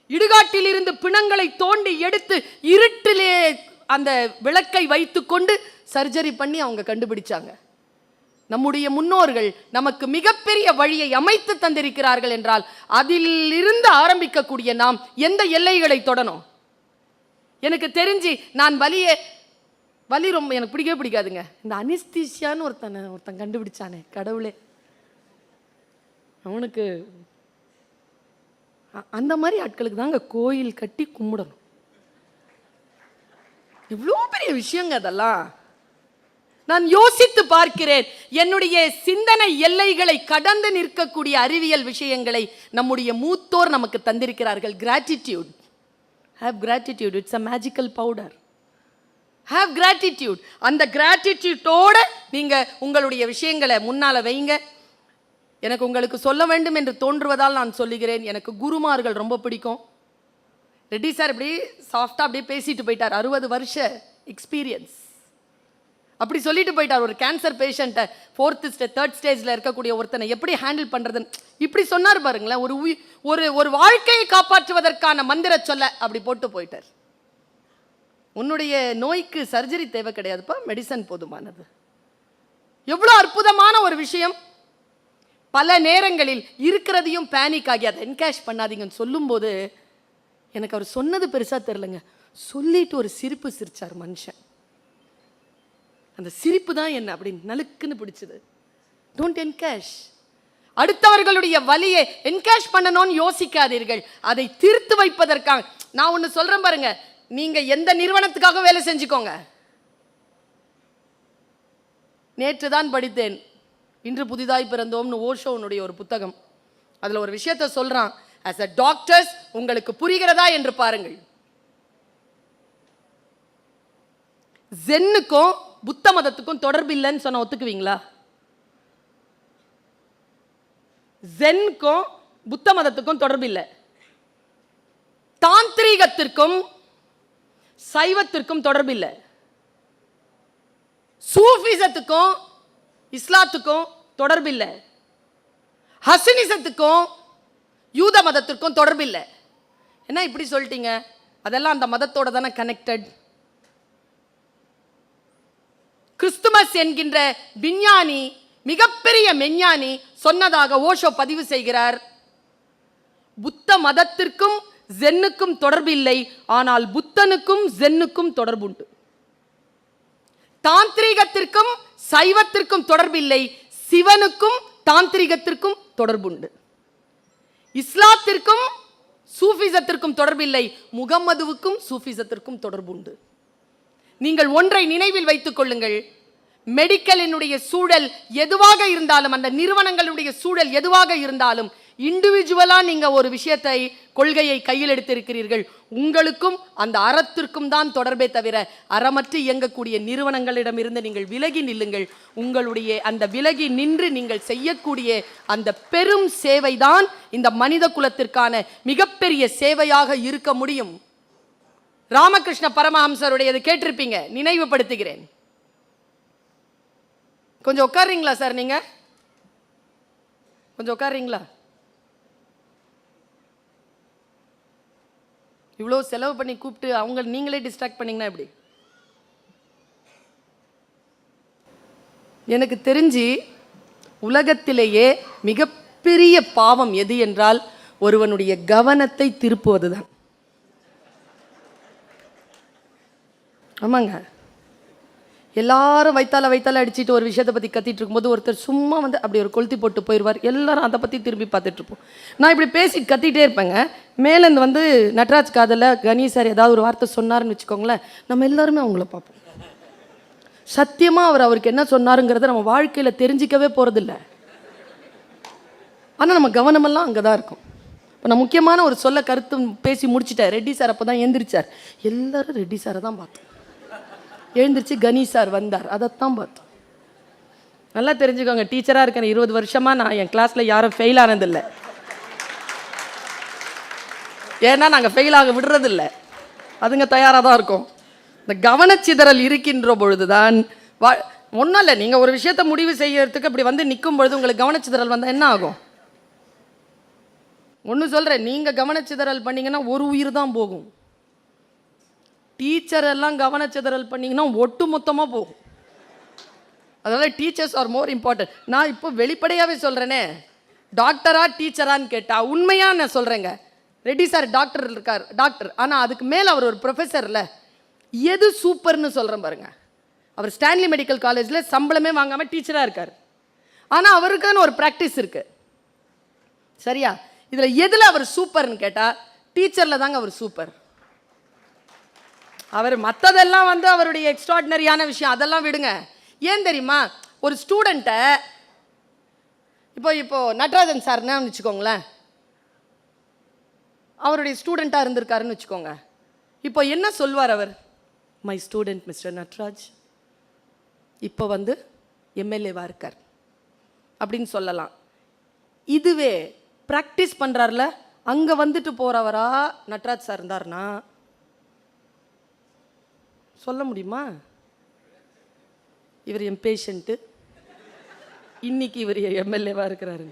இடுகாட்டில் இருந்து பிணங்களை தோண்டி எடுத்து இருட்டிலே அந்த விளக்கை வைத்து கொண்டு சர்ஜரி பண்ணி அவங்க கண்டுபிடிச்சாங்க. நம்முடைய முன்னோர்கள் நமக்கு மிகப்பெரிய வழியை அமைத்து தந்திருக்கிறார்கள் என்றால் அதில் இருந்து ஆரம்பிக்கக்கூடிய நாம் எந்த எல்லைகளை தொடணும்? எனக்கு தெரிஞ்சு நான் வலி ரொம்ப எனக்கு பிடிக்கவே பிடிக்காதுங்க. இந்த அனிஸ்தீசியான்னு ஒருத்தன் கண்டுபிடிச்சானே, கடவுளே, அவனுக்கு அந்த மாதிரி ஆட்களுக்கு தாங்க கோயில் கட்டி கும்பிடணும். எவ்வளோ பெரிய விஷயங்க அதெல்லாம். நான் யோசித்து பார்க்கிறேன், என்னுடைய சிந்தனை எல்லைகளை கடந்து நிற்கக்கூடிய அறிவியல் விஷயங்களை நம்முடைய மூத்தோர் நமக்கு தந்திருக்கிறார்கள். Gratitude, have gratitude, it's a magical powder. Have gratitude. அந்த கிராட்டிடியூட்டோட நீங்க உங்களுடைய விஷயங்களை முன்னால வைங்க. எனக்கு உங்களுக்கு சொல்ல வேண்டும் என்று தோன்றுவதால் நான் சொல்லுகிறேன். எனக்கு குருமார்கள் ரொம்ப பிடிக்கும். ரெட்டி சார் இப்படி சாஃப்டா அப்படியே பேசிட்டு போயிட்டார். 60 வருஷ எக்ஸ்பீரியன்ஸ் அப்படி சொல்லிட்டு போயிட்டார். ஒரு கேன்சர் பேஷண்ட்டை 4th ஸ்டேஜ் 3rd ஸ்டேஜில் இருக்கக்கூடிய ஒருத்தனை எப்படி ஹேண்டில் பண்ணுறதுன்னு இப்படி சொன்னார் பாருங்களேன். ஒரு வாழ்க்கையை காப்பாற்றுவதற்கான மந்திர சொல்ல அப்படி போட்டு போயிட்டார். உன்னுடைய நோய்க்கு சர்ஜரி தேவை கிடையாதுப்பா, மெடிசன் போதுமானது. எவ்வளோ அற்புதமான ஒரு விஷயம். பல நேரங்களில் இருக்கிறதையும் பேனிக் ஆகி அதை என்கேஷ் பண்ணாதீங்கன்னு சொல்லும்போது எனக்கு அவர் சொன்னது பெருசாக தெரிலங்க. சொல்லிட்டு ஒரு சிரிப்பு சிரிச்சார் மனுஷன். அந்த சிரிப்பு தான் என்ன அப்படி நலுக்குன்னு பிடிச்சது. Don't encash. அடுத்தவர்களுடைய வலியை என்கேஷ் பண்ணணும்னு யோசிக்காதீர்கள். அதை தீர்த்து வைப்பதற்காக நான் ஒன்று சொல்றேன் பாருங்க. நீங்க எந்த நிறுவனத்துக்காக வேலை செஞ்சுக்கோங்க. நேற்று தான் படித்தேன் இன்று புதிதாய் பிறந்தோம்னு ஓஷோனுடைய ஒரு புத்தகம். அதுல ஒரு விஷயத்தை சொல்றான். as a doctors உங்களுக்கு புரிகிறதா என்று பாருங்கள். ஜென்னுக்கும் புத்த மதத்துக்கும் தொடர்பு இல்லைன்னு சொன்ன ஒத்துக்குவீங்களா? ஜென்னுக்கும் புத்த மதத்துக்கும் தொடர்பு இல்லை. தாந்திரீகத்திற்கும் சைவத்திற்கும் தொடர்பு இல்லை. சூஃபிசத்துக்கும் இஸ்லாத்துக்கும் தொடர்பு இல்லை. ஹசினிசத்துக்கும் யூத மதத்திற்கும் தொடர்பு இல்லை. என்ன இப்படி சொல்லிட்டீங்க? அதெல்லாம் அந்த மதத்தோட தானே கனெக்டட். கிறிஸ்துமஸ் என்கின்ற விஞ்ஞானி, மிகப்பெரிய மெஞ்ஞானி சொன்னதாக ஓஷோ பதிவு செய்கிறார். புத்த மதத்திற்கும் ஜென்னுக்கும் தொடர்பு இல்லை, ஆனால் புத்தனுக்கும் ஜென்னுக்கும் தொடர்பு உண்டு. தாந்திரீகத்திற்கும் சைவத்திற்கும் தொடர்பில்லை, சிவனுக்கும் தாந்திரீகத்திற்கும் தொடர்புண்டு. இஸ்லாத்திற்கும் சூஃபிசத்திற்கும் தொடர்பில்லை, முகம்மதுவுக்கும் சூஃபிசத்திற்கும் தொடர்புண்டு. நீங்கள் ஒன்றை நினைவில் வைத்துக் கொள்ளுங்கள். மெடிக்கலினுடைய சூழல் எதுவாக இருந்தாலும், அந்த நிறுவனங்களுடைய சூழல் எதுவாக இருந்தாலும், இண்டிவிஜுவலா நீங்க ஒரு விஷயத்தை கொள்கையை கையில் எடுத்திருக்கிறீர்கள். உங்களுக்கும் அந்த அறத்திற்கும் தான் தொடர்பே தவிர அறமற்று இயங்கக்கூடிய நிறுவனங்களிடமிருந்து நீங்கள் விலகி நில்லுங்கள். உங்களுடைய அந்த விலகி நின்று நீங்கள் செய்யக்கூடிய அந்த பெரும் சேவைதான் இந்த மனித குலத்திற்கான மிகப்பெரிய சேவையாக இருக்க முடியும். ராமகிருஷ்ண பரமஹம்சருடையது கேட்டிருப்பீங்க, நினைவுபடுத்துகிறேன். கொஞ்சம் உட்கார்றீங்களா சார்? நீங்க கொஞ்சம் உட்கார்றீங்களா? இவ்வளோ செலவு பண்ணி கூப்பிட்டு அவங்க நீங்களே டிஸ்ட்ராக்ட் பண்ணீங்கன்னா எப்படி? எனக்கு தெரிஞ்சு உலகத்திலேயே மிகப்பெரிய பாவம் எது என்றால் ஒருவனுடைய கவனத்தை திருப்புவதுதான். ஆமாங்க. எல்லாரும் வைத்தால அடிச்சுட்டு ஒரு விஷயத்தை பற்றி கத்திட்டு இருக்கும்போது ஒருத்தர் சும்மா வந்து அப்படி ஒரு கொளுத்தி போட்டு போயிடுவார். எல்லாரும் அதை பற்றி திரும்பி பார்த்துட்டு இருப்போம். நான் இப்படி பேசிட்டு கத்திட்டே இருப்பேங்க. மேலேருந்து வந்து நட்ராஜ் காதில் கணேசர் ஏதாவது ஒரு வார்த்தை சொன்னாருன்னு வச்சுக்கோங்களேன், நம்ம எல்லாருமே அவங்கள பார்ப்போம். சத்தியமாக அவருக்கு என்ன சொன்னாருங்கிறத நம்ம வாழ்க்கையில் தெரிஞ்சிக்கவே போகிறதில்ல. ஆனால் நம்ம கவனமெல்லாம் அங்கே தான் இருக்கும். இப்போ நான் முக்கியமான ஒரு சொல்ல கருத்து பேசி முடிச்சுட்டேன். ரெட்டி சார் அப்போ தான் எழுந்திரிச்சார். எல்லாரும் ரெட்டி சாரை தான் பார்த்தோம். எழுந்திரிச்சு கணேஷ் சார் வந்தார், அதைத்தான் பார்த்தோம். நல்லா தெரிஞ்சுக்கோங்க, டீச்சராக இருக்கிற 20 வருஷமா நான் என் கிளாஸில் யாரும் ஃபெயில் ஆனதில்லை. ஏன்னா நாங்கள் ஃபெயில் ஆக விடுறதில்லை, அதுங்க தயாராக தான் இருக்கும். இந்த கவனச்சிதறல் இருக்கின்ற பொழுதுதான் ஒன்றும் இல்லை. நீங்கள் ஒரு விஷயத்தை முடிவு செய்யறதுக்கு இப்படி வந்து நிற்கும் பொழுது உங்களுக்கு கவனச்சிதறல் வந்தால் என்ன ஆகும்? ஒன்று சொல்கிறேன், நீங்கள் கவனச்சிதறல் பண்ணிங்கன்னா ஒரு உயிர் தான் போகும். டீச்சர் எல்லாம் கவனச்சிதறல் பண்ணிங்கன்னா ஒட்டு மொத்தமாக போகும். அதனால் டீச்சர்ஸ் ஆர் மோர் இம்பார்ட்டன்ட். நான் இப்போ வெளிப்படையாகவே சொல்கிறேனே, டாக்டரா டீச்சரான்னு கேட்டால் உண்மையாக நான் சொல்கிறேங்க. ரெட்டி சார் டாக்டர் இருக்கார், டாக்டர். ஆனால் அதுக்கு மேலே அவர் ஒரு ப்ரொஃபஸரில். எது சூப்பர்னு சொல்கிறேன் பாருங்க. அவர் ஸ்டான்லி மெடிக்கல் காலேஜில் சம்பளமே வாங்காமல் டீச்சராக இருக்கார். ஆனால் அவருக்கான ஒரு ப்ராக்டிஸ் இருக்குது. சரியா? இதுல எதுல அவர் சூப்பர்னு கேட்டா டீச்சர்ல தாங்க அவர் சூப்பர். அவர் மற்றதெல்லாம் வந்து அவருடைய எக்ஸ்ட்ராடினரியான விஷயம், அதெல்லாம் விடுங்க. ஏன் தெரியுமா, ஒரு ஸ்டூடெண்ட்டை இப்போ நட்ராஜன் சார்னு வச்சுக்கோங்களேன், அவருடைய ஸ்டூடெண்ட்டாக இருந்திருக்காருன்னு வச்சுக்கோங்க. இப்போ என்ன சொல்வார் அவர்? மை ஸ்டூடெண்ட் மிஸ்டர் நட்ராஜ் இப்போ வந்து எம்எல்ஏவாக இருக்கார் அப்படின்னு சொல்லலாம். இதுவே ப்ராக்டிஸ் பண்ணுறாருல, அங்கே வந்துட்டு போகிறவரா நட்ராஜ் சார் இருந்தார்னா சொல்ல முடியுமா? இவர் என் பேஷண்ட்டு, இன்னைக்கு இவர் எம்எல்ஏவாக இருக்கிறாரு.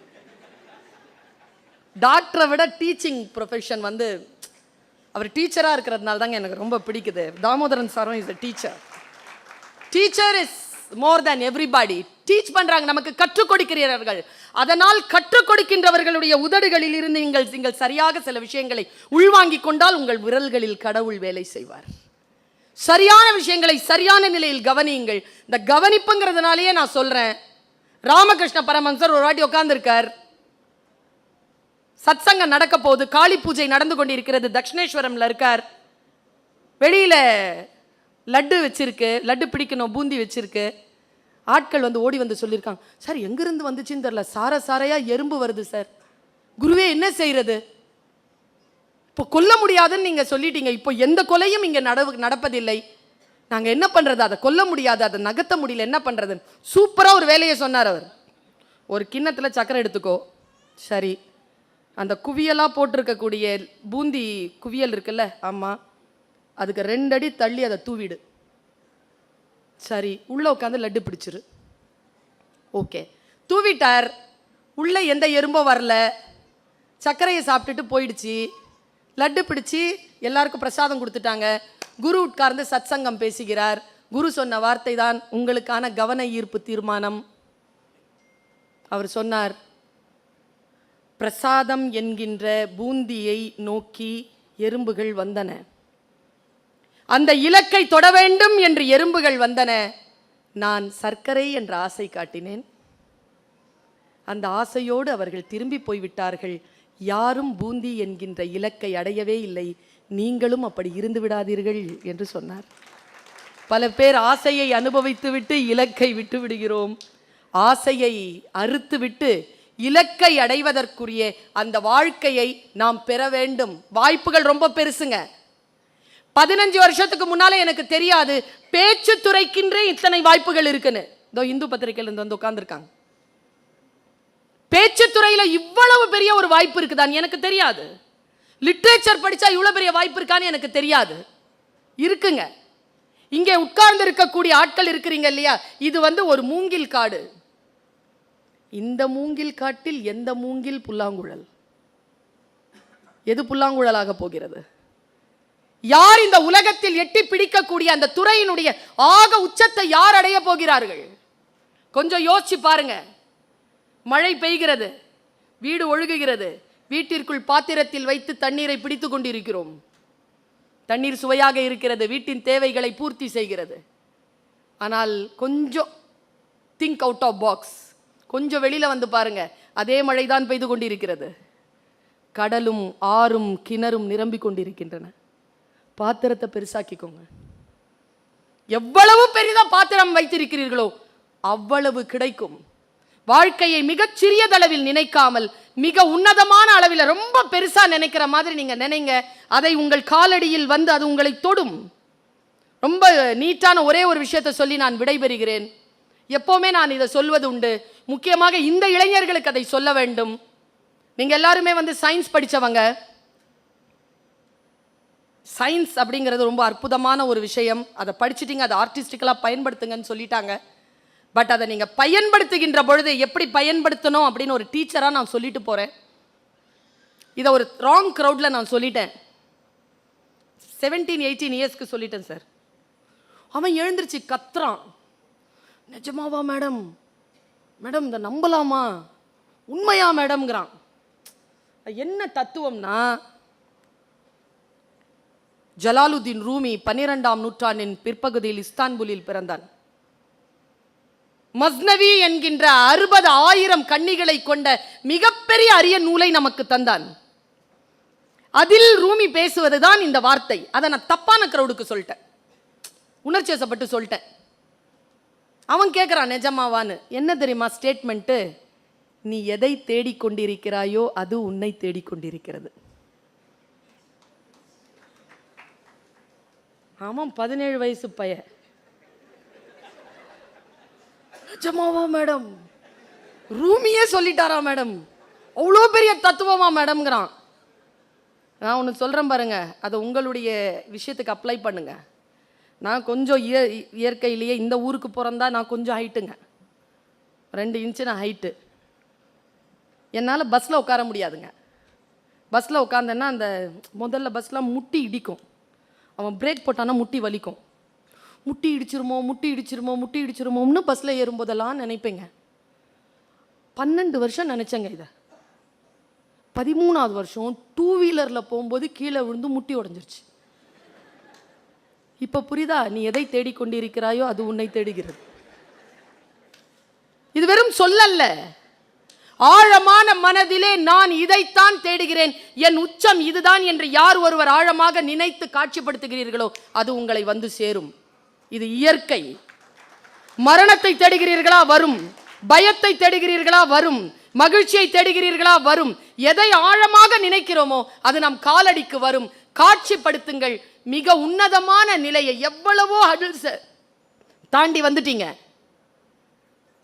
டாக்டரை விட டீச்சிங் ப்ரொஃபஷன் வந்து அவர் டீச்சராக இருக்கிறதுனால தாங்க எனக்கு ரொம்ப பிடிக்குது. தாமோதரன் சாரும் is a teacher. Teacher is more than everybody. Teach பண்ணுறாங்க, நமக்கு கற்றுக் கொடுக்கிறீர்கள். அதனால் கற்றுக் கொடுக்கின்றவர்களுடைய உதடுகளில் இருந்து நீங்கள் சரியாக சில விஷயங்களை உள்வாங்கிக் கொண்டால் உங்கள் விரல்களில் கடவுள் வேலை செய்வார். சரியான விஷயங்களை சரியான நிலையில் கவனியுங்கள். இந்த கவனிப்புங்கிறதுனாலேயே நான் சொல்றேன், ராமகிருஷ்ண பரமஹம்சர் ஒரு வாட்டி உட்கார்ந்துருக்கார், சத்சங்கம் நடக்க போகுது, காளி பூஜை நடந்து கொண்டிருக்கிறது, தட்சிணேஸ்வரம்ல இருக்கார். வெளியில லட்டு வச்சிருக்கு, லட்டு பிடிக்கணும், பூந்தி வச்சிருக்கு. ஆட்கள் வந்து ஓடி வந்து சொல்லியிருக்காங்க, சார் எங்கிருந்து வந்துச்சுன்னு தெரியல, சாரையா எறும்பு வருது சார், குருவே என்ன செய்யறது? இப்போ கொல்ல முடியாதுன்னு நீங்க சொல்லிட்டீங்க, இப்போ எந்த கொலையும் இங்க நடப்பதில்லை, நாங்க என்ன பண்றது? அதை கொல்ல முடியாது, அதை நகர்த்த முடியல, என்ன பண்றது? சூப்பரா ஒரு வேலையை சொன்னார் அவர். ஒரு கிண்ணத்துல சக்கரை எடுத்துக்கோ, சரி, அந்த குவியலா போட்டிருக்கக்கூடிய பூந்தி குவியல் இருக்குல்ல, ஆமா, அதுக்கு 2 அடி தள்ளி அதை தூவிடு, சரி, உள்ள உட்காந்து லட்டு பிடிச்சிரு. ஓகே, தூவிட்டார், உள்ள எந்த எறும்பும் வரல, சர்க்கரையை சாப்பிட்டுட்டு போயிடுச்சு. லட்டு பிடிச்சி எல்லாருக்கும் பிரசாதம் கொடுத்துட்டாங்க. குரு உட்கார்ந்து சத்சங்கம் பேசுகிறார். குரு சொன்ன வார்த்தை தான் உங்களுக்கான கவன ஈர்ப்பு தீர்மானம். அவர் சொன்னார், பிரசாதம் என்கின்ற பூந்தியை நோக்கி எறும்புகள் வந்தன, அந்த இலக்கை தொட வேண்டும் என்று எறும்புகள் வந்தன, நான் சர்க்கரை என்ற ஆசை காட்டினேன், அந்த ஆசையோடு அவர்கள் திரும்பி போய்விட்டார்கள். யாரும் பூந்தி என்கின்ற இலக்கை அடையவே இல்லை, நீங்களும் அப்படி இருந்து விடாதீர்கள் என்று சொன்னார். பல பேர் ஆசையை அனுபவித்து விட்டு இலக்கை விட்டு விடுகிறோம். ஆசையை அறுத்து விட்டு இலக்கை அடைவதற்குரிய அந்த வாழ்க்கையை நாம் பெற வேண்டும். வாய்ப்புகள் ரொம்ப பெருசுங்க. 15 வருஷத்துக்கு முன்னாலே எனக்கு தெரியாது பேச்சு துறைக்கின்றே இத்தனை வாய்ப்புகள் இருக்குன்னு. இதோ இந்து பத்திரிகையில இருந்து வந்து உட்கார்ந்துருக்காங்க. பேச்சு துறையில இவ்வளவு பெரிய ஒரு வாய்ப்பு இருக்குதான்னு எனக்கு தெரியாது. லிட்ரேச்சர் படிச்சா இவ்வளவு பெரிய வாய்ப்பு இருக்கான்னு எனக்கு தெரியாது. இருக்குங்க. இங்கே உட்கார்ந்து இருக்கக்கூடிய ஆட்கள் இருக்கிறீங்க இல்லையா, இது வந்து ஒரு மூங்கில் காடு. இந்த மூங்கில் காட்டில் எந்த மூங்கில் புல்லாங்குழல்? எது புல்லாங்குழலாக போகிறது? யார் இந்த உலகத்தில் எட்டி பிடிக்கக்கூடிய அந்த துறையினுடைய ஆக உச்சத்தை யார் அடைய போகிறார்கள்? கொஞ்சம் யோசிச்சு பாருங்க. மழை பெய்கிறது, வீடு ஒழுகுகிறது, வீட்டிற்குள் பாத்திரத்தில் வைத்து தண்ணீரை பிடித்து கொண்டிருக்கிறோம். தண்ணீர் சுவையாக இருக்கிறது, வீட்டின் தேவைகளை பூர்த்தி செய்கிறது. ஆனால் கொஞ்சம் திங்க் அவுட் ஆஃப் பாக்ஸ், கொஞ்சம் வெளியில வந்து பாருங்க, அதே மழை தான் பெய்து கொண்டிருக்கிறது. கடலும் ஆறும் கிணறும் நிரம்பிக் கொண்டிருக்கின்றன. பாத்திரத்தை பெருசாக்கிக்கோங்க. எவ்வளவு பெரிதா பாத்திரம் வைத்திருக்கிறீர்களோ அவ்வளவு கிடைக்கும். வாழ்க்கையை மிகச் சிறியதளவில் நினைக்காமல் மிக உன்னதமான அளவில் ரொம்ப பெருசா நினைக்கிற மாதிரி நீங்க நினைங்க. அதை உங்கள் காலடியில் வந்து அது உங்களை தொடும். ரொம்ப நீட்டான ஒரே ஒரு விஷயத்தை சொல்லி நான் விடைபெறுகிறேன். எப்பவுமே நான் இதை சொல்வது உண்டு, முக்கியமாக இந்த இளைஞர்களுக்கு அதை சொல்ல வேண்டும். நீங்க எல்லாருமே வந்து சயின்ஸ் படிச்சவங்க. சயின்ஸ் அப்படிங்கிறது ரொம்ப அற்புதமான ஒரு விஷயம். அதை படிச்சுட்டீங்க, அதை ஆர்டிஸ்டிக்கலாக பயன்படுத்துங்கன்னு சொல்லிட்டாங்க. பட் அதை நீங்கள் பயன்படுத்துகின்ற பொழுது எப்படி பயன்படுத்தணும் அப்படின்னு ஒரு டீச்சராக நான் சொல்லிட்டு போகிறேன். இதை ஒரு ராங் க்ரௌடில் நான் சொல்லிட்டேன். 17-18 இயர்ஸ்க்கு சொல்லிட்டேன் சார். அவன் எழுந்திருச்சு கத்துறான், நிஜமாவா மேடம், மேடம் இதை நம்பலாமா, உண்மையா மேடம்ங்கிறான். என்ன தத்துவம்னா, ஜலாலுதீன் ரூமி 12ஆம் நூற்றாண்டின் பிற்பகுதியில் இஸ்தான்புலில் பிறந்தான். மஸ்னவி என்கின்ற 60,000 கன்னிகளை கொண்ட மிகப்பெரிய அரிய நூலை நமக்கு தந்தான். அதில் ரூமி பேசுவதுதான் இந்த வார்த்தை. அதை நான் தப்பான கிரௌடுக்கு சொல்லிட்டேன், உணர்ச்சி வசப்பட்டு சொல்லிட்டேன். அவன் கேட்குறான் நிஜமாவான்னு. என்ன தெரியுமா ஸ்டேட்மெண்ட்டு? நீ எதை தேடிக்கொண்டிருக்கிறாயோ அது உன்னை தேடிக்கொண்டிருக்கிறது. ஆமாம், 17 வயசு பையன். நிஜமாவா மேடம்? ரூமியே சொல்லிட்டாரா மேடம்? அவ்வளோ பெரிய தத்துவமா மேடம்ங்கிறான். நான் ஒன்று சொல்கிறேன் பாருங்க, அதை உங்களுடைய விஷயத்துக்கு அப்ளை பண்ணுங்க. நான் கொஞ்சம் இயற்கையிலேயே இந்த ஊருக்கு பிறந்தா நான் கொஞ்சம் ஹைட்டுங்க, 2 இன்ச்சு நான் ஹைட்டு. என்னால் பஸ்ஸில் உட்கார முடியாதுங்க. பஸ்ஸில் உட்காந்தேன்னா அந்த முதல்ல பஸ்லாம் முட்டி இடிக்கும். அவன் பிரேக் போட்டானா முட்டி வலிக்கும். முட்டி இடிச்சிருமோ முட்டி இடிச்சிருமோ முட்டி இடிச்சிருமோன்னு பஸ்ஸில் ஏறும்போதெல்லாம் நினைப்பேங்க. 12 வருஷம் நினச்சேங்க இதை. 13ஆவது வருஷம் 2 வீலரில் போகும்போது கீழே விழுந்து முட்டி உடஞ்சிருச்சு. இப்போ புரியுதா? நீ எதை தேடிக்கொண்டிருக்கிறாயோ அது உன்னை தேடுகிறது. இது வெறும் சொல்லல்ல, ஆழமான மனதிலே நான் இதைத்தான் தேடுகிறேன், என் உச்சம் இதுதான் என்று யார் ஒருவர் ஆழமாக நினைத்து காட்சிப்படுத்துகிறீர்களோ அது உங்களை வந்து சேரும். இது இயற்கை. மரணத்தை தேடுகிறீர்களா? வரும். பயத்தை தேடுகிறீர்களா? வரும். மகிழ்ச்சியை தேடுகிறீர்களா? வரும். எதை ஆழமாக நினைக்கிறோமோ அது நம் காலடிக்கு வரும். காட்சிப்படுத்துங்கள். மிக உன்னதமான நிலையை எவ்வளவோ ஹடில்ஸ் தாண்டி வந்துட்டீங்க.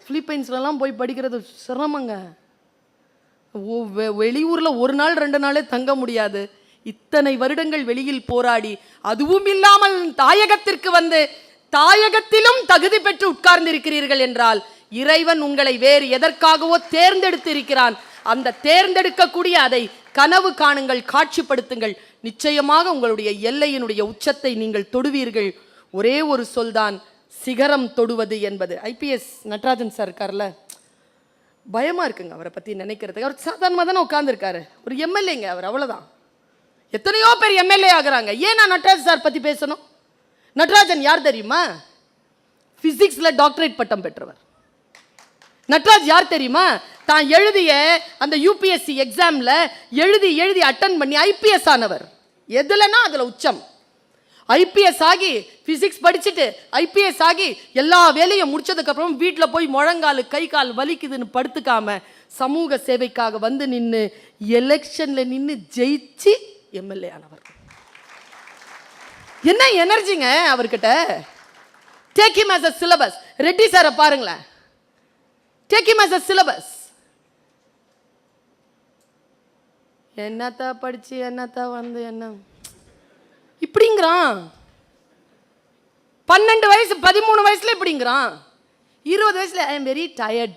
பிலிப்பைன்ஸ்லாம் போய் படிக்கிறது சிரமங்க. வெளியூரில் 1 நாள் 2 நாளே தங்க முடியாது. இத்தனை வருடங்கள் வெளியில் போராடி அதுவும் இல்லாமல் தாயகத்திற்கு வந்து தாயகத்திலும் தகுதி பெற்று உட்கார்ந்திருக்கிறீர்கள் என்றால் இறைவன் உங்களை வேறு எதற்காகவோ தேர்ந்தெடுத்து இருக்கிறான். அந்த தேர்ந்தெடுக்கக்கூடிய அதை கனவு காணுங்கள், காட்சிப்படுத்துங்கள். நிச்சயமாக உங்களுடைய எல்லையினுடைய உச்சத்தை நீங்கள் தொடுவீர்கள். ஒரே ஒரு சொல்தான், சிகரம் தொடுவது என்பது. ஐபிஎஸ் நடராஜன் சார் இருக்கார்ல, பயமா இருக்குங்க அவரை பத்தி நினைக்கிறதுக்கு. அவர் சாதாரணமாக தானே உட்கார்ந்துருக்காரு, ஒரு எம்எல்ஏங்க அவர், அவ்வளவுதான். எத்தனையோ பேர் எம்எல்ஏ ஆகுறாங்க. ஏன் நான் நடராஜன் சார் பத்தி பேசணும்? நடராஜன் யார் தெரியுமா? பிசிக்ஸ்ல டாக்டரேட் பட்டம் பெற்றவர். நட்ராஜ் யார் தெரியுமா? தான் எழுதிய அந்த யூபிஎஸ்சி எக்ஸாம்ல எழுதி அட்டன் பண்ணி ஐபிஎஸ் ஆனவர். எதுலனா அதுல உச்சம். ஐபிஎஸ் ஆகி பிசிக்ஸ் படிச்சுட்டு ஐபிஎஸ் ஆகி எல்லா வேலையும் முடிச்சதுக்கு அப்புறம் வீட்டில் போய் முழங்கால் கை கால் வலிக்குதுன்னு படுத்துக்காம சமூக சேவைக்காக வந்து நின்று எலெக்ஷன்ல நின்று ஜெயிச்சு எம்எல்ஏ ஆனவர். என்ன எனர்ஜிங்க அவர்கிட்ட. Take him as a syllabus. Reddy சாரை பாருங்களேன், take him as a syllabus. என்னத்தா படிச்சு என்னத்தா வந்து என்ன இப்படிங்கிறான். 12 வயசு 13 வயசுல இப்படிங்கிறான். 20 வயசுல ஐ எம் வெரி டயர்ட்.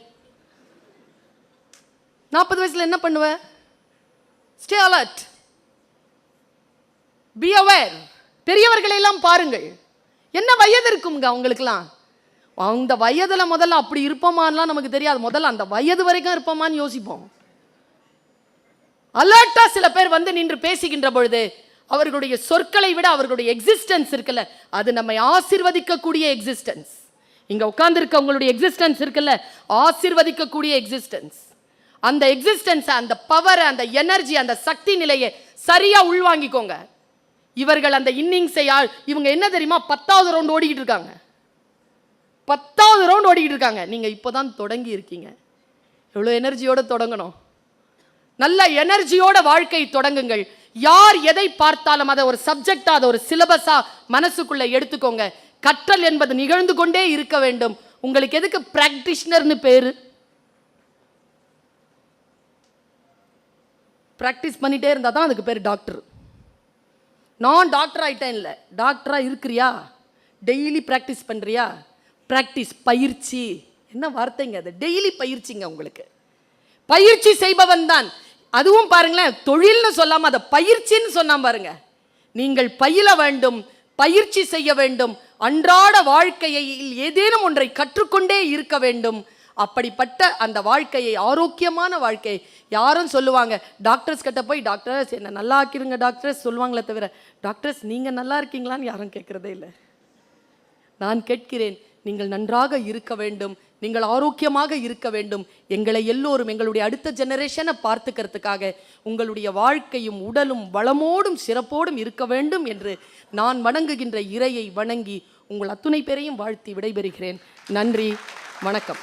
40 வயசுல என்ன பண்ணுவ? Stay alert, be aware. பெரியவர்களை எல்லாம் பாருங்கள். என்ன வயது இருக்குங்க அவங்களுக்குலாம்? அந்த வயதுல முதல்ல அப்படி இருப்போமான்லாம் நமக்கு தெரியாது. முதல்ல அந்த வயது வரைக்கும் இருப்போமான்னு யோசிப்போம். அலர்ட்டா சில பேர் வந்து நின்று பேசுகின்ற பொழுது அவர்களுடைய சொற்களை விட அவர்களுடைய எக்ஸிஸ்டன்ஸ் இருக்குல்ல, அது நம்மை ஆசீர்வதிக்கக்கூடிய எக்ஸிஸ்டன்ஸ். இங்க உட்கார்ந்து இருக்க உங்களுடைய எக்ஸிஸ்டன்ஸ் இருக்குல்ல, ஆசீர்வதிக்கக்கூடிய எக்ஸிஸ்டன்ஸ். அந்த எக்ஸிஸ்டன்ஸ், அந்த பவர், அந்த எனர்ஜி, அந்த சக்தி நிலையை சரியா உள்வாங்கிக்கோங்க. இவர்கள் அந்த இன்னிங்ஸை இவங்க என்ன தெரியுமா 10வது ரவுண்ட் ஓடிக்கிட்டு இருக்காங்க. 10வது ரவுண்ட் ஓடிக்கிட்டு இருக்காங்க. நீங்க இப்போதான் தொடங்கி இருக்கீங்க. எவ்வளவு எனர்ஜியோட தொடங்கணும். நல்ல எனர்ஜியோட வாழ்க்கை தொடங்குங்கள். யார் எதை பார்த்தாலும் அதை ஒரு சப்ஜெக்டா, அதை ஒரு சிலபஸா மனசுக்குள்ள எடுத்துக்கோங்க. கற்றல் என்பது நிகழ்ந்து கொண்டே இருக்க வேண்டும். உங்களுக்கு எதுக்கு பிராக்டிஷனர்னு பேரு? பிராக்டிஸ் பண்ணிட்டே இருந்தா தான் அதுக்கு பேர் டாக்டர். நான் டாக்டர் ஆயிட்டேன் இல்லை, டாக்டரா இருக்கிறியா? டெய்லி பிராக்டிஸ் பண்றியா? பிராக்டிஸ், பயிற்சி. என்ன வார்த்தைங்க அது? டெய்லி பயிற்சிங்க. உங்களுக்கு பயிற்சி செய்பவன் தான். அதுவும் பாருங்களேன், தொழில்னு சொல்லாம அதை பயிற்சின்னு சொன்னா பாருங்க. நீங்கள் பயில வேண்டும், பயிற்சி செய்ய வேண்டும், அன்றாட வாழ்க்கையில் ஏதேனும் ஒன்றை கற்றுக்கொண்டே இருக்க வேண்டும். அப்படிப்பட்ட அந்த வாழ்க்கையை, ஆரோக்கியமான வாழ்க்கை. யாரும் சொல்லுவாங்க டாக்டர்ஸ் கிட்ட போய், டாக்டர்ஸ் என்ன நல்லா ஆக்கிடுங்க டாக்டர்ஸ் சொல்லுவாங்களே தவிர, டாக்டர்ஸ் நீங்க நல்லா இருக்கீங்களான்னு யாரும் கேட்கறதே இல்லை. நான் கேட்கிறேன், நீங்கள் நன்றாக இருக்க வேண்டும். நீங்கள் ஆரோக்கியமாக இருக்க வேண்டும். எங்களை எல்லோரும் எங்களுடைய அடுத்த ஜெனரேஷனை பார்த்துக்கிறதுக்காக உங்களுடைய வாழ்க்கையும் உடலும் வளமோடும் சிறப்போடும் இருக்க வேண்டும் என்று நான் வணங்குகின்ற இறையை வணங்கி உங்கள் அத்துணை பேரையும் வாழ்த்தி விடைபெறுகிறேன். நன்றி, வணக்கம்.